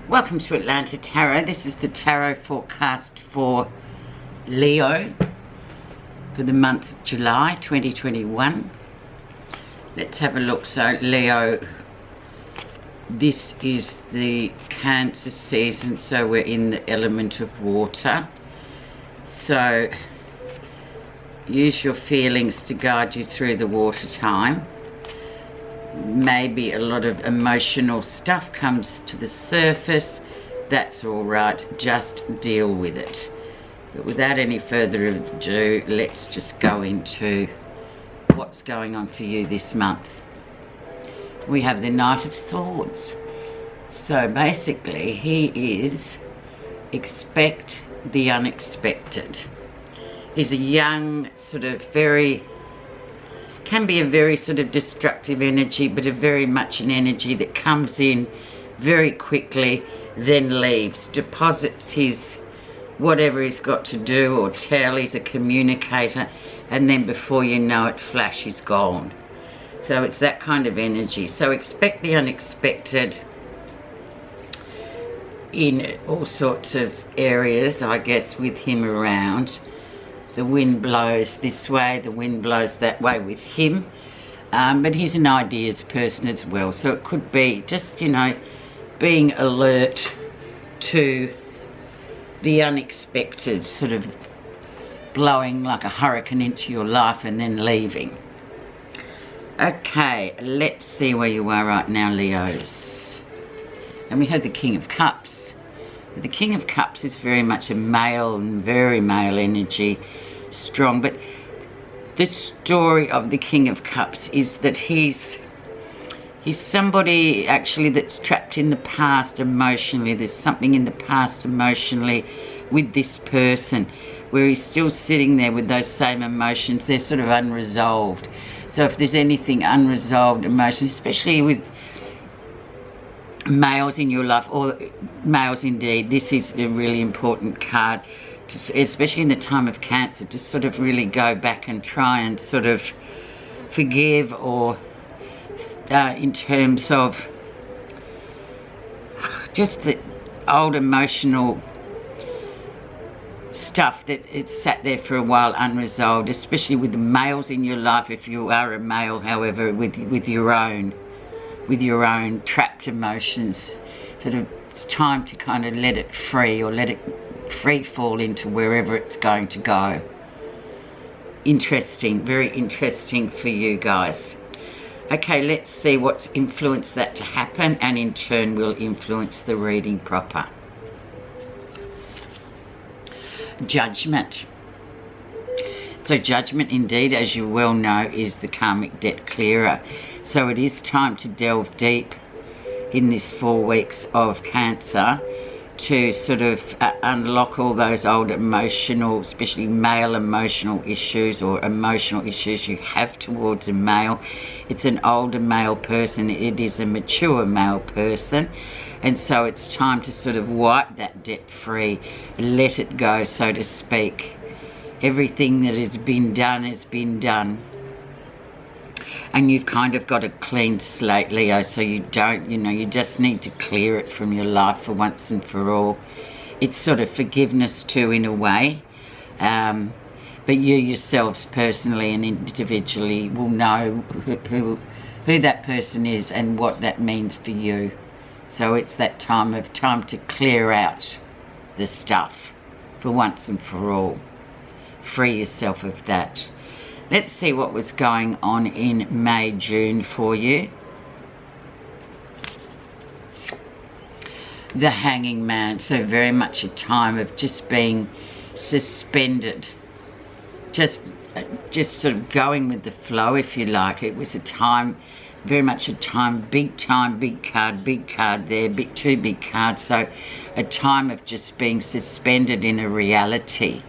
Welcome to Atlanta Tarot. This is the tarot forecast for Leo for the month of July 2021. Let's have a look. So Leo, this is the Cancer season, so we're in the element of water. So use your feelings to guide you through the water time. Maybe a lot of emotional stuff comes to the surface. That's all right, just deal with it. But without any further ado, let's just go into what's going on for you this month. We have the Knight of Swords. So basically he is expect the unexpected. He's a young, sort of can be a very sort of destructive energy, but a very much an energy that comes in very quickly, then leaves, deposits his whatever he's got to do or tell. He's a communicator, and then before you know it, flash, he's gone. So it's that kind of energy. So expect the unexpected in all sorts of areas, I guess, with him around. The wind blows this way, the wind blows that way with him. But he's an ideas person as well. So it could be just, you know, being alert to the unexpected, sort of blowing like a hurricane into your life and then leaving. Okay, let's see where you are right now, Leos. And we have the King of Cups. The King of Cups is very much a male and very male energy, strong. But the story of the King of Cups is that he's somebody actually that's trapped in the past emotionally. There's something in the past emotionally with this person where he's still sitting there with those same emotions. They're sort of unresolved. So if there's anything unresolved emotion, especially with males in your life, or males indeed, this is a really important card, especially in the time of Cancer, to sort of really go back and try and sort of forgive, or in terms of just the old emotional stuff that it's sat there for a while unresolved, especially with the males in your life. If you are a male, however, with your own trapped emotions, sort of it's time to kind of let it free, or let it free fall into wherever it's going to go. Interesting, very interesting for you guys. Okay, let's see what's influenced that to happen, and in turn will influence the reading proper. Judgment. So Judgment, indeed, as you well know, is the karmic debt clearer. So it is time to delve deep in this 4 weeks of Cancer to sort of unlock all those old emotional, especially male emotional issues, or emotional issues you have towards a male. It's an older male person. It is a mature male person. And so it's time to sort of wipe that debt free, let it go, so to speak. Everything that has been done has been done. And you've kind of got a clean slate, Leo, so you don't, you know, you just need to clear it from your life for once and for all. It's sort of forgiveness too, in a way. But you yourselves personally and individually will know who that person is and what that means for you. So it's that time to clear out the stuff for once and for all. Free yourself of that. Let's see what was going on in May, June for you. The Hanging Man. So very much a time of just being suspended. Just sort of going with the flow, if you like. It was a time, very much a time, big card there, two big cards. So a time of just being suspended in a reality.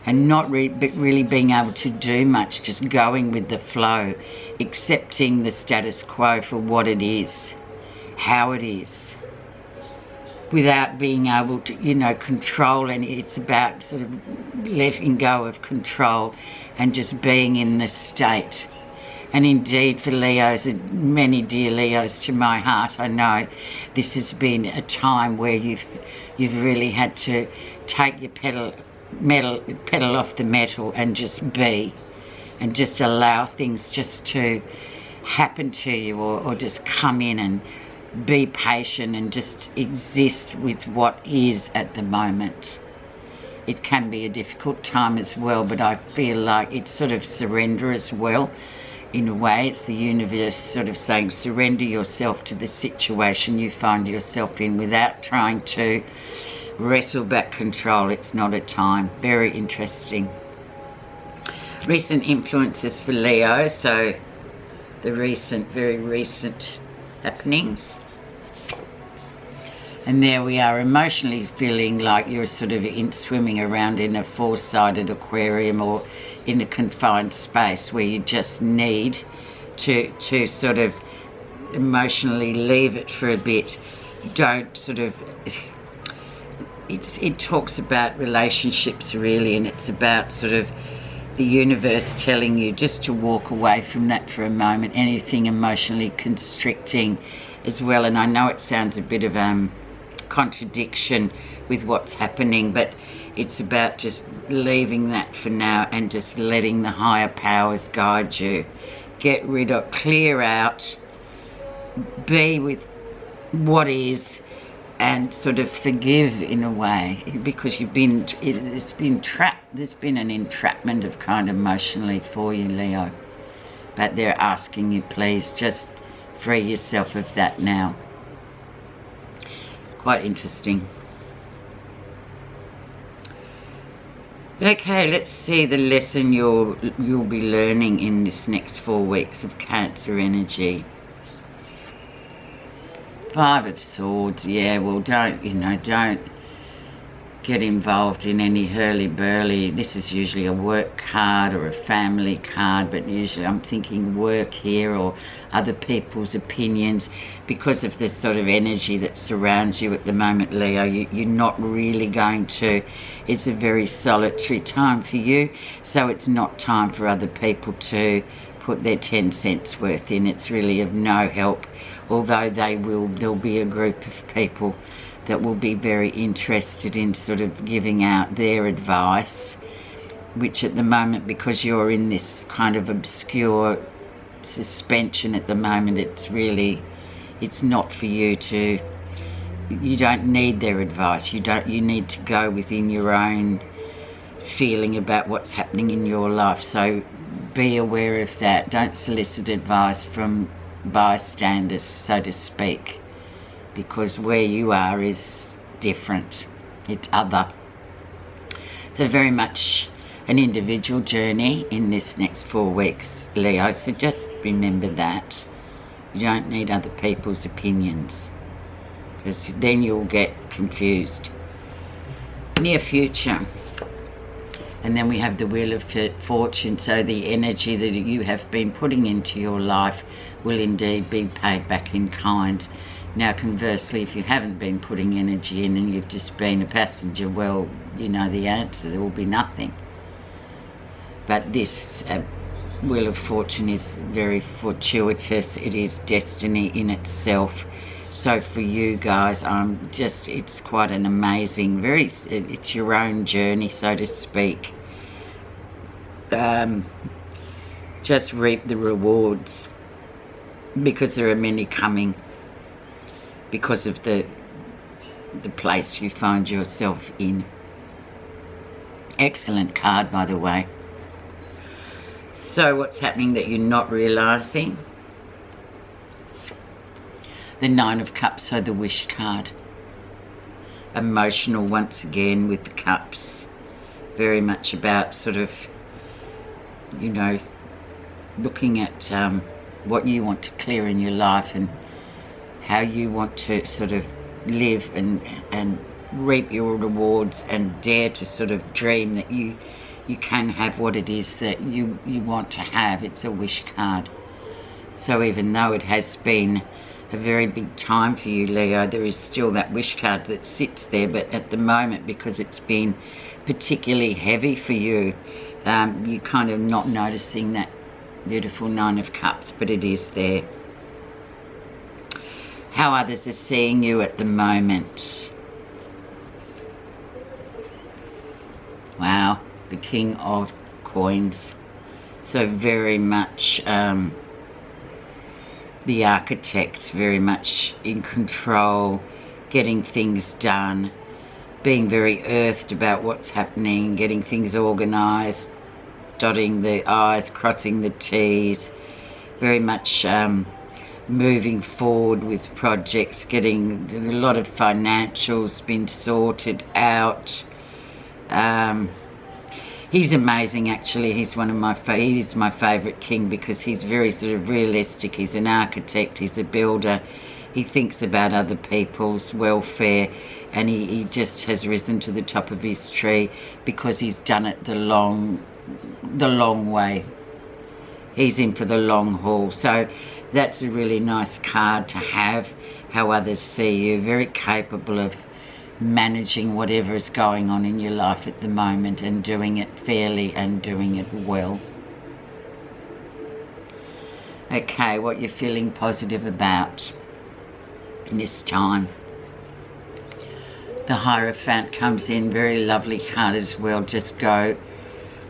And not really being able to do much, just going with the flow, accepting the status quo for what it is, how it is, without being able to, you know, control. And it's about sort of letting go of control and just being in the state. And indeed for Leos, many dear Leos to my heart, I know this has been a time where you've really had to take your pedal off the metal and just be, and just allow things just to happen to you, or just come in and be patient and just exist with what is at the moment. It can be a difficult time as well, but I feel like it's sort of surrender as well. In a way, it's the universe sort of saying surrender yourself to the situation you find yourself in without trying to wrestle back control. It's not a time. Very interesting. Recent influences for Leo, so the very recent happenings. And there we are, emotionally feeling like you're sort of swimming around in a four-sided aquarium or in a confined space where you just need to sort of emotionally leave it for a bit. Don't sort of... It talks about relationships really, and it's about sort of the universe telling you just to walk away from that for a moment, anything emotionally constricting as well. And I know it sounds a bit of contradiction with what's happening, but it's about just leaving that for now and just letting the higher powers guide you. Get rid of, clear out, be with what is, and sort of forgive in a way, because there's been an entrapment of kind emotionally for you, Leo. But they're asking you, please just free yourself of that now. Quite interesting. Okay, let's see the lesson you'll be learning in this next 4 weeks of Cancer energy. 5 of Swords. Yeah, well, don't get involved in any hurly-burly. This is usually a work card or a family card, but usually I'm thinking work here, or other people's opinions, because of the sort of energy that surrounds you at the moment, Leo. You're not really going to... It's a very solitary time for you, so it's not time for other people to put their 10 cents worth in. It's really of no help, although there'll be a group of people that will be very interested in sort of giving out their advice, which at the moment, because you're in this kind of obscure suspension at the moment, it's not for you to... You don't need their advice. You need to go within your own feeling about what's happening in your life. So be aware of that. Don't solicit advice from bystanders, so to speak, because where you are is different. It's other. So very much an individual journey in this next 4 weeks, Leo. So just remember that. You don't need other people's opinions, because then you'll get confused. Near future. And then we have the Wheel of Fortune. So the energy that you have been putting into your life will indeed be paid back in kind. Now, conversely, if you haven't been putting energy in and you've just been a passenger, well, you know the answer. There will be nothing. But this Wheel of Fortune is very fortuitous. It is destiny in itself. So for you guys, it's quite an amazing, it's your own journey, so to speak. Just reap the rewards, because there are many coming, because of the place you find yourself in. Excellent card, by the way. So what's happening that you're not realising? The 9 of Cups, so the Wish card. Emotional once again with the Cups. Very much about sort of, you know, looking at what you want to clear in your life and how you want to sort of live and reap your rewards, and dare to sort of dream that you can have what it is that you want to have. It's a Wish card. So even though it has been a very big time for you, Leo, there is still that Wish card that sits there. But at the moment, because it's been particularly heavy for you, you're kind of not noticing that Beautiful Nine of Cups, but it is there. How others are seeing you at the moment. Wow, the King of Coins. So very much the architect, very much in control, getting things done, being very earthed about what's happening, getting things organised, dotting the I's, crossing the T's, very much moving forward with projects, getting a lot of financials been sorted out. He's amazing, actually. He's one of my he's my favourite king because he's very sort of realistic. He's an architect, he's a builder. He thinks about other people's welfare, and he just has risen to the top of his tree because he's done it the long way. He's in for the long haul. So that's a really nice card to have. How others see you, very capable of managing whatever is going on in your life at the moment and doing it fairly and doing it well. Okay, what you're feeling positive about this time. The Hierophant comes in, very lovely card as well. Just go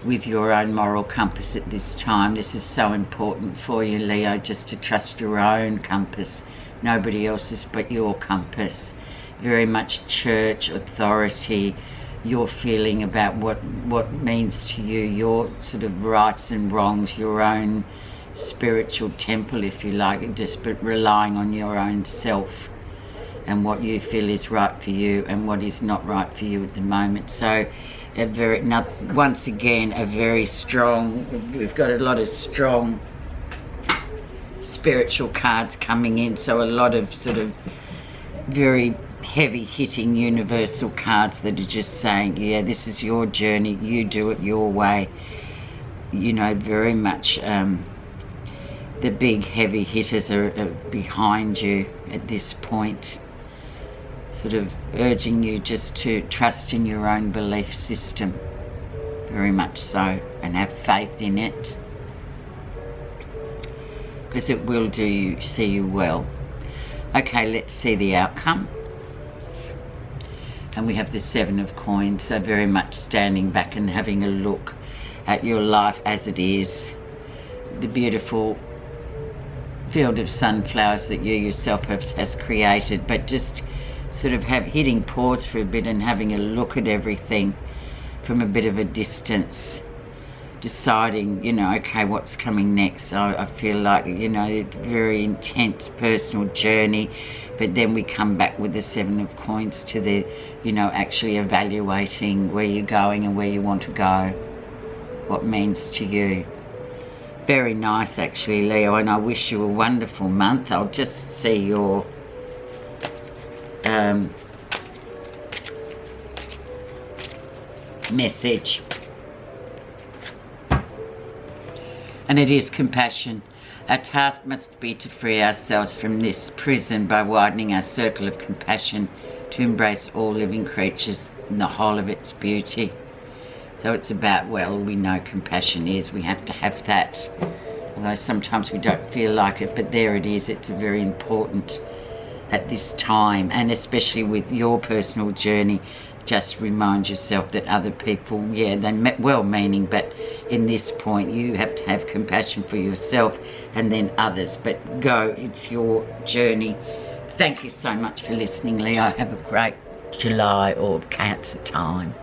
with your own moral compass at this time. This is so important for you, Leo, just to trust your own compass, nobody else's but your compass. Very much church, authority, your feeling about what means to you, your sort of rights and wrongs, your own spiritual temple, if you like, just but relying on your own self and what you feel is right for you and what is not right for you at the moment. So once again, a very strong, we've got a lot of strong spiritual cards coming in, so a lot of sort of very heavy hitting universal cards that are just saying, yeah, this is your journey, you do it your way. You know, very much the big heavy hitters are behind you at this point, sort of urging you just to trust in your own belief system, very much so, and have faith in it, because it will see you well. Okay, let's see the outcome. And we have the Seven of Coins, so very much standing back and having a look at your life as it is. The beautiful field of sunflowers that you yourself has created, but just sort of hitting pause for a bit and having a look at everything from a bit of a distance, deciding, you know, okay, what's coming next. I feel like, you know, it's a very intense personal journey, but then we come back with the Seven of Coins to the, you know, actually evaluating where you're going and where you want to go, what means to you. Very nice, actually, Leo, and I wish you a wonderful month. I'll just see your message. And it is compassion. Our task must be to free ourselves from this prison by widening our circle of compassion to embrace all living creatures in the whole of its beauty. So it's about, well, we know compassion is, we have to have that. Although sometimes we don't feel like it, but there it is. It's very important at this time, and especially with your personal journey. Just remind yourself that other people, yeah, they're well-meaning, but in this point you have to have compassion for yourself and then others. But go, it's your journey. Thank you so much for listening, Leo. Have a great July or Cancer time.